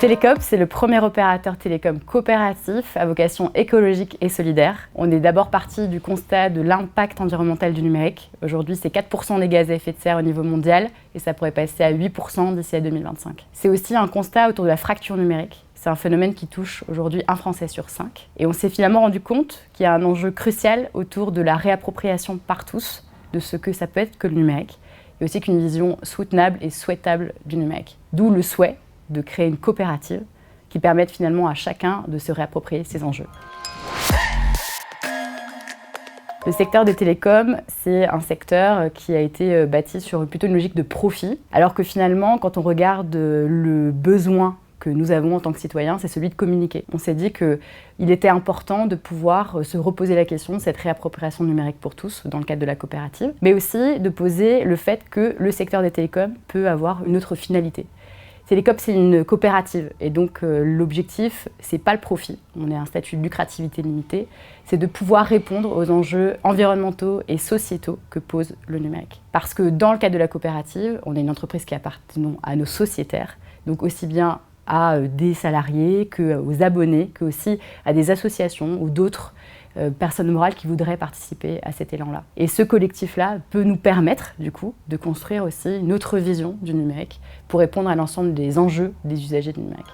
Télécope, c'est le premier opérateur télécom coopératif à vocation écologique et solidaire. On est d'abord parti du constat de l'impact environnemental du numérique. Aujourd'hui, c'est 4% des gaz à effet de serre au niveau mondial et ça pourrait passer à 8% d'ici à 2025. C'est aussi un constat autour de la fracture numérique. C'est un phénomène qui touche aujourd'hui un Français sur 5. Et on s'est finalement rendu compte qu'il y a un enjeu crucial autour de la réappropriation par tous de ce que ça peut être que le numérique, et aussi qu'une vision soutenable et souhaitable du numérique. D'où le souhait de créer une coopérative qui permette finalement à chacun de se réapproprier ces enjeux. Le secteur des télécoms, c'est un secteur qui a été bâti sur plutôt une logique de profit, alors que finalement, quand on regarde le besoin que nous avons en tant que citoyens, c'est celui de communiquer. On s'est dit qu'il était important de pouvoir se reposer la question de cette réappropriation numérique pour tous dans le cadre de la coopérative, mais aussi de poser le fait que le secteur des télécoms peut avoir une autre finalité. Télécope, c'est une coopérative et donc l'objectif, c'est pas le profit, on est à un statut de lucrativité limitée, c'est de pouvoir répondre aux enjeux environnementaux et sociétaux que pose le numérique. Parce que dans le cadre de la coopérative, on est une entreprise qui appartient à nos sociétaires, donc aussi bien à des salariés qu'aux abonnés, qu'aussi à des associations ou d'autres personnes morales qui voudraient participer à cet élan-là. Et ce collectif-là peut nous permettre, du coup, de construire aussi une autre vision du numérique pour répondre à l'ensemble des enjeux des usagers du numérique.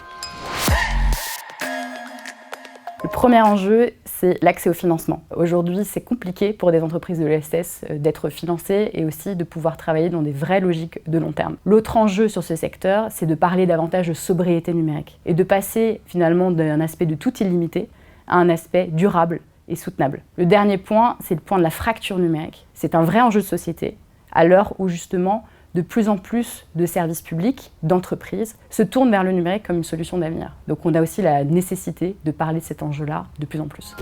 Le premier enjeu, c'est l'accès au financement. Aujourd'hui, c'est compliqué pour des entreprises de l'ESS d'être financées et aussi de pouvoir travailler dans des vraies logiques de long terme. L'autre enjeu sur ce secteur, c'est de parler davantage de sobriété numérique et de passer finalement d'un aspect de tout illimité à un aspect durable et soutenable. Le dernier point, c'est le point de la fracture numérique. C'est un vrai enjeu de société, à l'heure où justement de plus en plus de services publics, d'entreprises, se tournent vers le numérique comme une solution d'avenir. Donc on a aussi la nécessité de parler de cet enjeu-là de plus en plus.